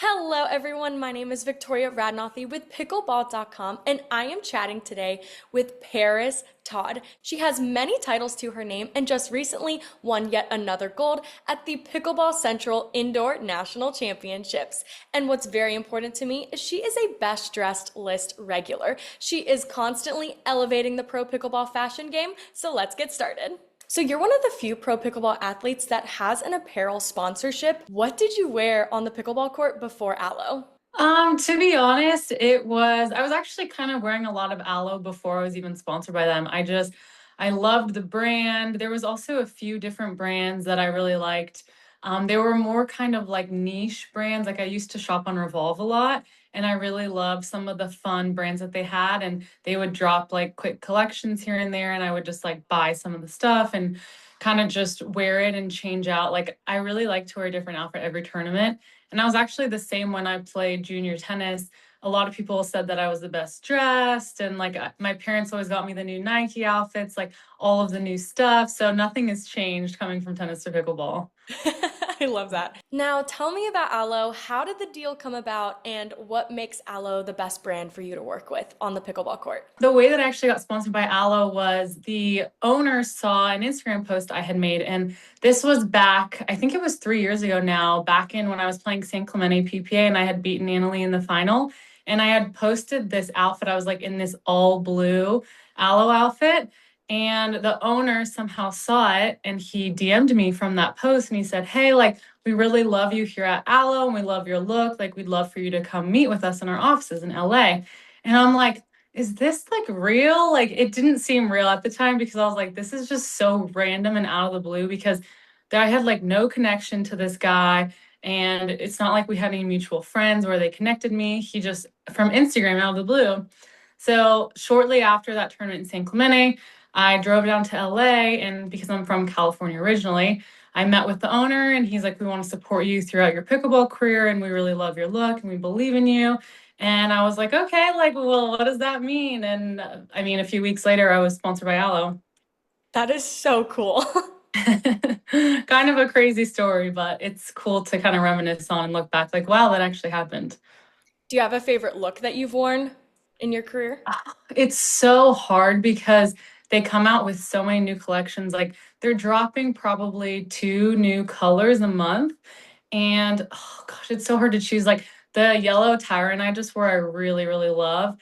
Hello, everyone. My name is Victoria Radnothy with Pickleball.com, and I am chatting today with Parris Todd. She has many titles to her name and just recently won yet another gold at the Pickleball Central Indoor National Championships. And what's very important to me is she is a best dressed list regular. She is constantly elevating the pro pickleball fashion game, so let's get started. So you're one of the few pro pickleball athletes that has an apparel sponsorship. What did you wear on the pickleball court before Alo? To be honest, I was actually kind of wearing a lot of Aloe before I was even sponsored by them. I loved the brand. There was also a few different brands that I really liked. They were more kind of like niche brands. Like I used to shop on Revolve a lot, and I really loved some of the fun brands that they had. And they would drop like quick collections here and there, and I would just like buy some of the stuff and kind of just wear it and change out. Like I really like to wear a different outfit every tournament. And I was actually the same when I played junior tennis. A lot of people said that I was the best dressed, and like my parents always got me the new Nike outfits, like all of the new stuff. So nothing has changed coming from tennis to pickleball. I love that. Now, tell me about Alo. How did the deal come about, and what makes Alo the best brand for you to work with on the pickleball court? The way that I actually got sponsored by Aloe was the owner saw an Instagram post I had made. And this was back, I think it was 3 years ago now, back in when I was playing San Clemente PPA and I had beaten Annalie in the final. And I had posted this outfit. I was like in this all blue Aloe outfit. And the owner somehow saw it and he DM'd me from that post and he said, "Hey, like, we really love you here at Aloe and we love your look. Like, we'd love for you to come meet with us in our offices in LA." And I'm like, is this like real? Like it didn't seem real at the time because I was like, this is just so random and out of the blue because I had like no connection to this guy. And it's not like we had any mutual friends where they connected me. He just from Instagram out of the blue. So shortly after that tournament in San Clemente, I drove down to LA and because I'm from California originally, I met with the owner and he's like, "We want to support you throughout your pickleball career and we really love your look and we believe in you." And I was like, "Okay, like, well, what does that mean?" And I mean, a few weeks later, I was sponsored by Aloe. That is so cool. Kind of a crazy story, but it's cool to kind of reminisce on and look back like, wow, that actually happened. Do you have a favorite look that you've worn in your career? It's so hard because they come out with so many new collections. Like they're dropping probably two new colors a month. And oh gosh, it's so hard to choose. Like the yellow Tyron I just wore, I really, really love.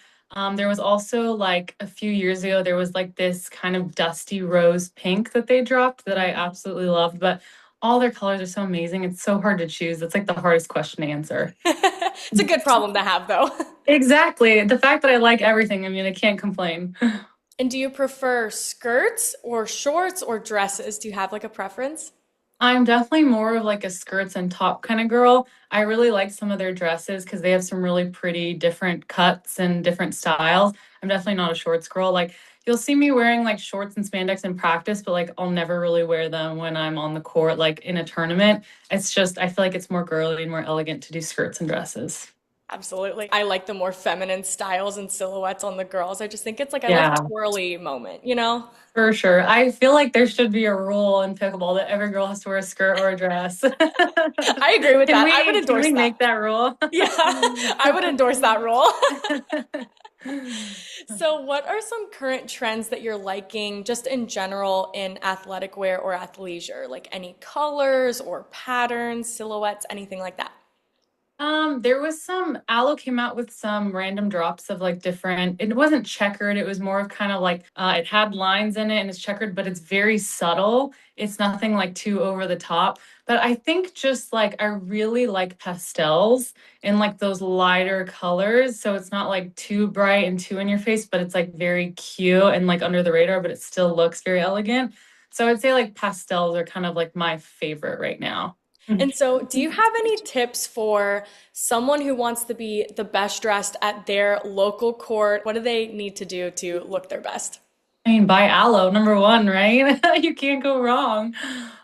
There was also like a few years ago, there was like this kind of dusty rose pink that they dropped that I absolutely loved. But all their colors are so amazing. It's so hard to choose. It's like the hardest question to answer. It's a good problem to have, though. Exactly. The fact that I like everything, I mean, I can't complain. And do you prefer skirts or shorts or dresses? Do you have like a preference? I'm definitely more of like a skirts and top kind of girl. I really like some of their dresses because they have some really pretty different cuts and different styles. I'm definitely not a shorts girl. Like you'll see me wearing like shorts and spandex in practice, but like I'll never really wear them when I'm on the court, like in a tournament. It's just I feel like it's more girly and more elegant to do skirts and dresses. Absolutely. I like the more feminine styles and silhouettes on the girls. I just think it's like I love a Yeah, twirly moment, you know? for sure. I feel like there should be a rule in pickleball that every girl has to wear a skirt or a dress. I agree with Can that. I would we endorse that. make that rule? Yeah, I would endorse that rule. So, what are some current trends that you're liking just in general in athletic wear or athleisure? Like any colors or patterns, silhouettes, anything like that? There was some Aloe came out with some random drops of like different, it wasn't checkered, it was more of kind of like it had lines in it and it's checkered, but it's very subtle. It's nothing like too over the top. But I think just like I really like pastels and like those lighter colors. So it's not like too bright and too in your face, but it's like very cute and like under the radar, but it still looks very elegant. So I'd say like pastels are kind of like my favorite right now. And so, do you have any tips for someone who wants to be the best dressed at their local court? What do they need to do to look their best? I mean, buy aloe, number one, right? You can't go wrong.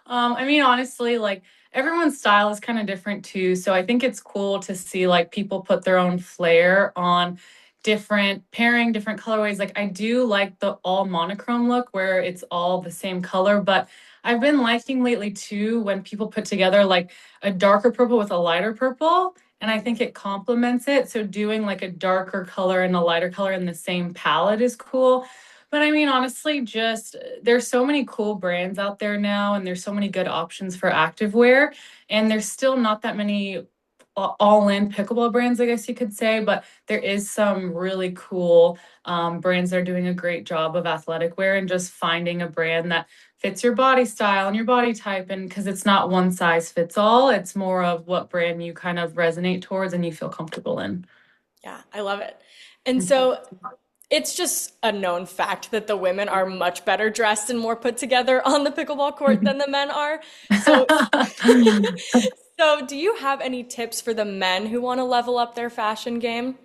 I mean, honestly, like everyone's style is kind of different too. So I think it's cool to see like people put their own flair on different pairing, different colorways. Like I do like the all monochrome look where it's all the same color, but I've been liking lately too when people put together like a darker purple with a lighter purple. and I think it complements it. So doing like a darker color and a lighter color in the same palette is cool. But I mean, honestly, just there's so many cool brands out there now, and there's so many good options for activewear, and there's still not that many all-in pickleball brands, I guess you could say, but there is some really cool brands that are doing a great job of athletic wear and just finding a brand that fits your body style and your body type. And because it's not one size fits all, it's more of what brand you kind of resonate towards and you feel comfortable in. Yeah, I love it. And so it's just a known fact that the women are much better dressed and more put together on the pickleball court than the men are. So, so do you have any tips for the men who want to level up their fashion game?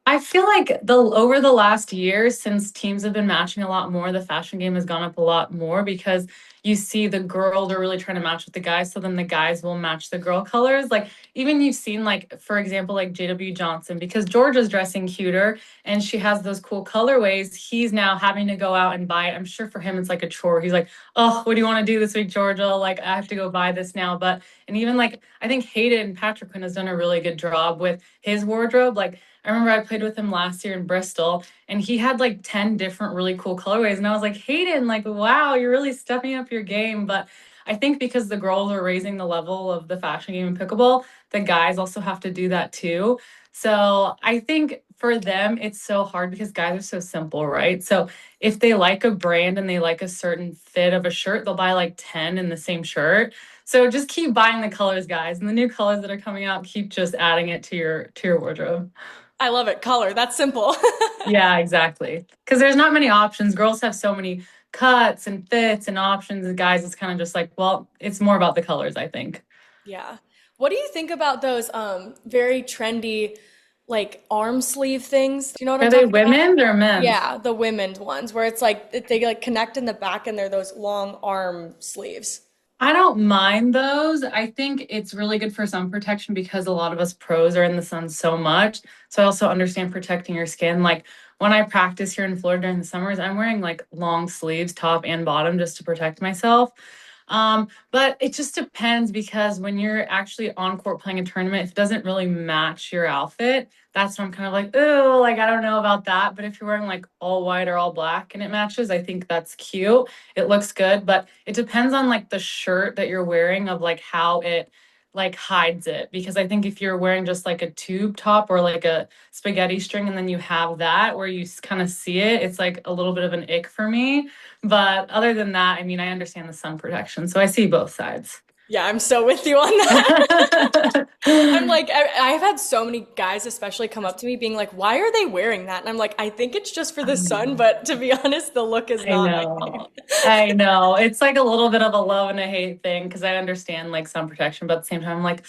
I feel like the over the last year, since teams have been matching a lot more, the fashion game has gone up a lot more because you see the girls are really trying to match with the guys, so then the guys will match the girl colors. Like even you've seen like for example like JW Johnson, because Georgia's dressing cuter and she has those cool colorways, he's now having to go out and buy it. I'm sure for him it's like a chore. He's like, "Oh, what do you want to do this week, Georgia? Like I have to go buy this now." But and even like I think Hayden Patrick Quinn has done a really good job with his wardrobe. Like I remember I played with him last year in Bristol and he had like 10 different really cool colorways. And I was like, Hayden, like, wow, you're really stepping up your game. But I think because the girls are raising the level of the fashion game in pickleball, the guys also have to do that too. So I think for them, it's so hard because guys are so simple, right? So if they like a brand and they like a certain fit of a shirt, they'll buy like 10 in the same shirt. So just keep buying the colors, guys. And the new colors that are coming out, keep just adding it to your wardrobe. I love it. Color, that's simple. Yeah, exactly. Because there's not many options. Girls have so many cuts and fits and options. And guys, it's kind of just like, well, it's more about the colors, I think. Yeah. What do you think about those very trendy like arm sleeve things? Do you know what I'm Are they talking about? women's or men's? Yeah, the women's ones where it's like they like connect in the back and they're those long arm sleeves. I don't mind those. I think it's really good for sun protection because a lot of us pros are in the sun so much. So I also understand protecting your skin. Like when I practice here in Florida during the summers, I'm wearing like long sleeves, top and bottom, just to protect myself. But it just depends because when you're actually on court playing a tournament, if it doesn't really match your outfit, that's when I'm kind of like, oh, like I don't know about that. But if you're wearing like all white or all black and it matches, I think that's cute. It looks good, but it depends on like the shirt that you're wearing of like how it like hides it. Because I think if you're wearing just like a tube top or like a spaghetti string and then you have that where you kind of see it, it's like a little bit of an ick for me. But other than that, I mean, I understand the sun protection, so I see both sides. Yeah, I'm so with you on that. I'm like, I've had so many guys, especially, come up to me being like, why are they wearing that? And I'm like, I think it's just for the sun, but to be honest, the look is I not my thing. know. I know. It's like a little bit of a love and a hate thing because I understand like sun protection, but at the same time, I'm like,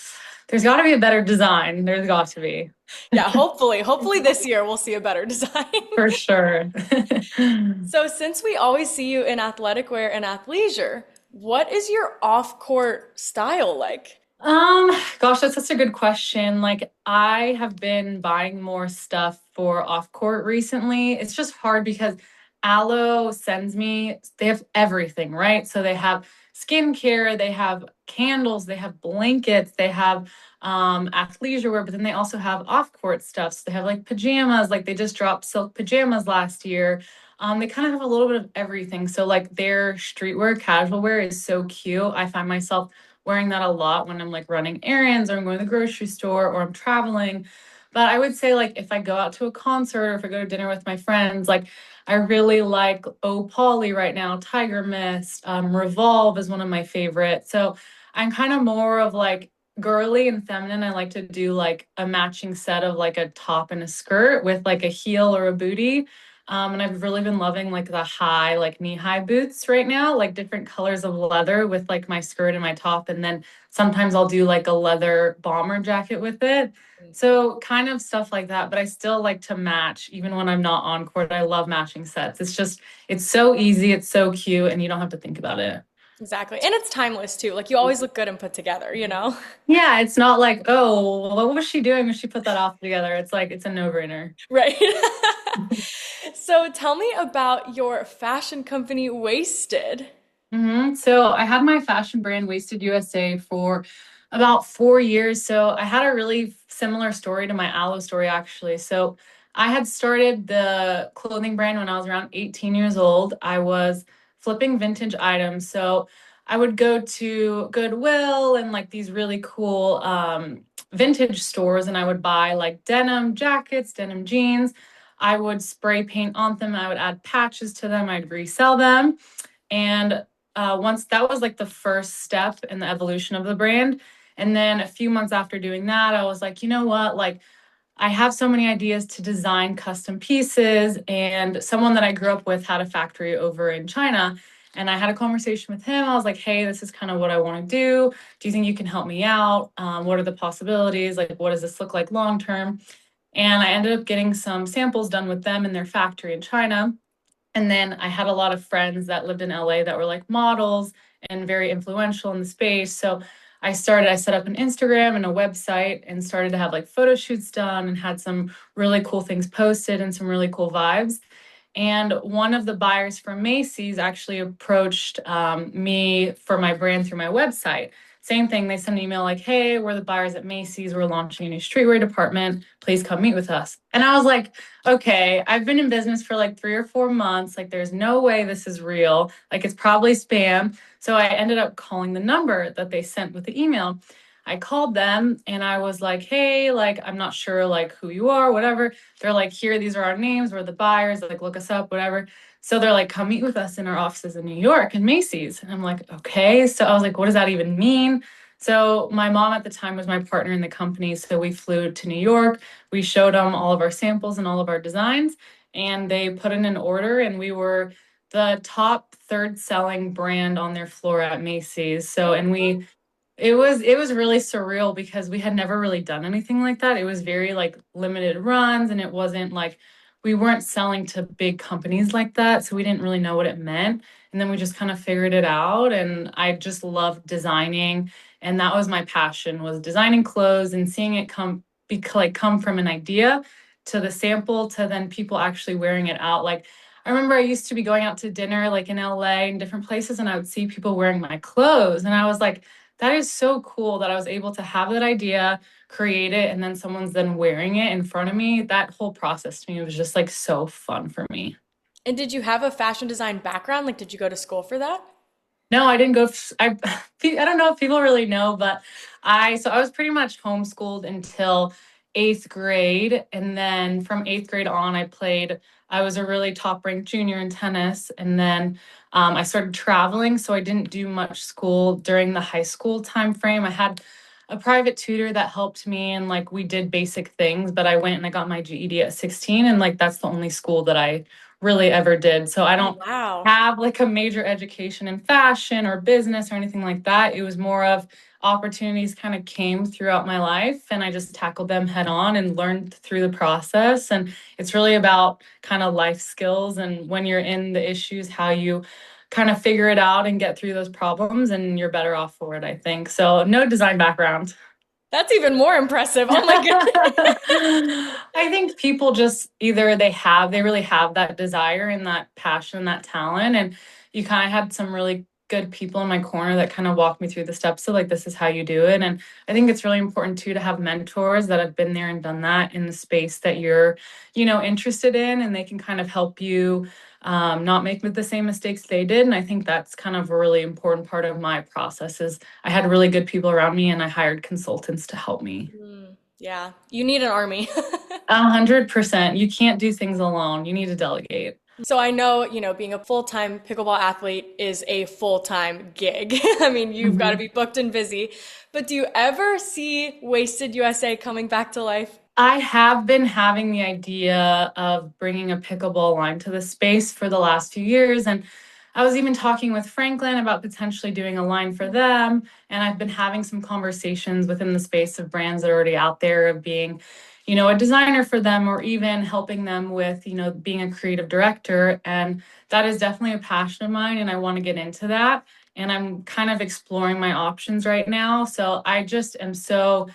there's got to be a better design. There's got to be. Yeah, hopefully this year we'll see a better design. For sure. So since we always see you in athletic wear and athleisure, what is your off-court style like? Gosh, that's such a good question. Like, I have been buying more stuff for off court recently. It's just hard because Alo sends me, they have everything, right? So they have skincare, they have candles, they have blankets, they have athleisure wear, but then they also have off court stuff. So they have like pajamas, like they just dropped silk pajamas last year. They kind of have a little bit of everything. So like their streetwear, casual wear is so cute. I find myself wearing that a lot when I'm like running errands or I'm going to the grocery store or I'm traveling. But I would say like if I go out to a concert or if I go to dinner with my friends, like I really like Oh Polly right now, Tiger Mist, Revolve is one of my favorites. So I'm kind of more of like girly and feminine. I like to do like a matching set of like a top and a skirt with like a heel or a booty. And I've really been loving like the high, like knee-high boots right now, like different colors of leather with like my skirt and my top. And then sometimes I'll do like a leather bomber jacket with it. So kind of stuff like that. But I still like to match even when I'm not on court. I love matching sets. It's just, it's so easy, it's so cute, and you don't have to think about it. Exactly. And it's timeless too. Like you always look good and put together, you know? Yeah, it's not like, oh, what was she doing when she put that off together? It's like, it's a no-brainer. Right. So tell me about your fashion company, Wasted. So I had my fashion brand Wasted USA for About 4 years. So I had a really similar story to my Aloe story, actually. So I had started the clothing brand when I was around 18 years old. I was flipping vintage items. So I would go to Goodwill and like these really cool vintage stores, and I would buy like denim jackets, denim jeans. I would spray paint on them. I would add patches to them. I'd resell them. And once that was like the first step in the evolution of the brand. And then a few months after doing that, I was like, you know what? Like, I have so many ideas to design custom pieces. And someone that I grew up with had a factory over in China. And I had a conversation with him. I was like, hey, this is kind of what I want to do. Do you think you can help me out? What are the possibilities? Like, what does this look like long term? And I ended up getting some samples done with them in their factory in China. And then I had a lot of friends that lived in LA that were like models and very influential in the space. So I set up an Instagram and a website and started to have like photo shoots done and had some really cool things posted and some really cool vibes. And one of the buyers from Macy's actually approached me for my brand through my website. Same thing, they sent an email like, hey, we're the buyers at Macy's. We're launching a new streetwear department. Please come meet with us. And I was like, okay, I've been in business for like 3 or 4 months. Like, there's no way this is real. Like, it's probably spam. So I ended up calling the number that they sent with the email. I called them and I was like, hey, like, I'm not sure like who you are, whatever. They're like, here, these are our names. We're the buyers. Like, look us up, whatever. So they're like, come meet with us in our offices in New York and Macy's. And I'm like, okay. So I was like, what does that even mean? So my mom at the time was my partner in the company. So we flew to New York. We showed them all of our samples and all of our designs, and they put in an order, and we were the top third selling brand on their floor at Macy's. So, and we it was really surreal because we had never really done anything like that. It was very like limited runs, and it wasn't like we weren't selling to big companies like that, so we didn't really know what it meant. And then we just kind of figured it out, and I just loved designing, and that was my passion, was designing clothes and seeing it come from an idea to the sample to then people actually wearing it out. Like, I remember I used to be going out to dinner like in LA and different places, and I would see people wearing my clothes, and I was like, that is so cool that I was able to have that idea, create it, and then someone's then wearing it in front of me. That whole process to me was just like so fun for me. And did you have a fashion design background? Like, did you go to school for that? No, I didn't go. I don't know if people really know, but I was pretty much homeschooled until eighth grade, and then from eighth grade on, I played. I was a really top ranked junior in tennis, and then I started traveling. So I didn't do much school during the high school time frame. I had a private tutor that helped me, and like we did basic things. But I went and I got my GED at 16, and like that's the only school that I really ever did. So I Oh, don't wow. have like a major education in fashion or business or anything like that. It was more of opportunities kind of came throughout my life, and I just tackled them head on and learned through the process. And it's really about kind of life skills, and when you're in the issues, how you kind of figure it out and get through those problems, and you're better off for it, I think. So no design background. That's even more impressive. Oh my goodness. I think people just either they really have that desire and that passion, that talent. And you kind of had some really good people in my corner that kind of walked me through the steps of like, this is how you do it. And I think it's really important too to have mentors that have been there and done that in the space that you're, interested in, and they can kind of help you not make the same mistakes they did. And I think that's kind of a really important part of my process is I had really good people around me, and I hired consultants to help me. Yeah, you need an army. 100%. You can't do things alone. You need to delegate. So I know, being a full-time pickleball athlete is a full-time gig. I mean, you've got to Mhm. be booked and busy. But do you ever see Wasted USA coming back to life? I have been having the idea of bringing a pickleball line to the space for the last few years. And I was even talking with Franklin about potentially doing a line for them. And I've been having some conversations within the space of brands that are already out there of being, a designer for them, or even helping them with, being a creative director. And that is definitely a passion of mine. And I want to get into that. And I'm kind of exploring my options right now. So I just am so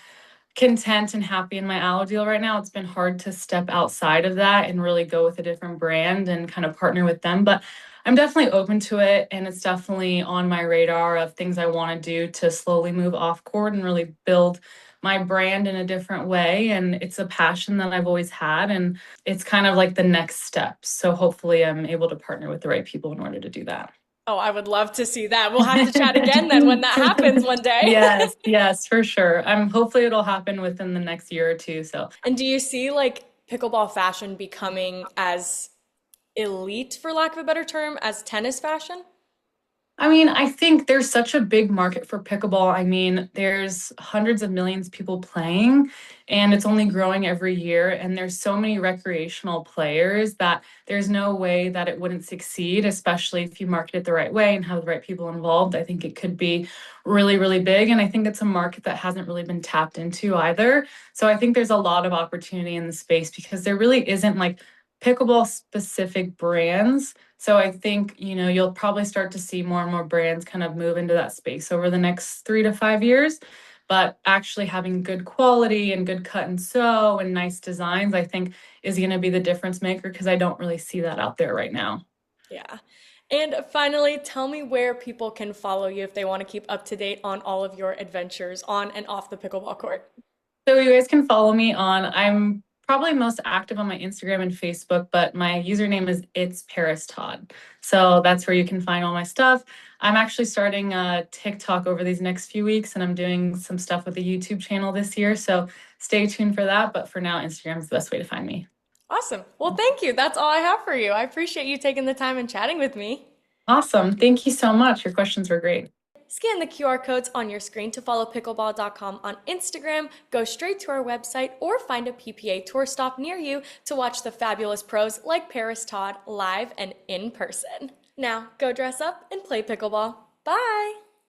content and happy in my aloe deal right now. It's been hard to step outside of that and really go with a different brand and kind of partner with them. But I'm definitely open to it. And it's definitely on my radar of things I want to do to slowly move off court and really build my brand in a different way. And it's a passion that I've always had. And it's kind of like the next step. So hopefully I'm able to partner with the right people in order to do that. Oh, I would love to see that. We'll have to chat again then when that happens one day. Yes, yes, for sure. Hopefully it'll happen within the next year or two. So And do you see like pickleball fashion becoming as elite, for lack of a better term, as tennis fashion? I mean, I think there's such a big market for pickleball. I mean, there's hundreds of millions of people playing, and it's only growing every year. And there's so many recreational players that there's no way that it wouldn't succeed, especially if you market it the right way and have the right people involved. I think it could be really, really big. And I think it's a market that hasn't really been tapped into either. So I think there's a lot of opportunity in the space because there really isn't like pickleball specific brands. So I think, you'll probably start to see more and more brands kind of move into that space over the next 3 to 5 years. But actually having good quality and good cut and sew and nice designs, I think is going to be the difference maker because I don't really see that out there right now. Yeah. And finally, tell me where people can follow you if they want to keep up to date on all of your adventures on and off the pickleball court. So you guys can follow me I'm probably most active on my Instagram and Facebook, but my username is it's Parris Todd. So that's where you can find all my stuff. I'm actually starting TikTok over these next few weeks, and I'm doing some stuff with the YouTube channel this year. So stay tuned for that. But for now, Instagram is the best way to find me. Awesome. Well, thank you. That's all I have for you. I appreciate you taking the time and chatting with me. Awesome. Thank you so much. Your questions were great. Scan the QR codes on your screen to follow pickleball.com on Instagram, go straight to our website, or find a PPA tour stop near you to watch the fabulous pros like Parris Todd live and in person. Now, go dress up and play pickleball. Bye!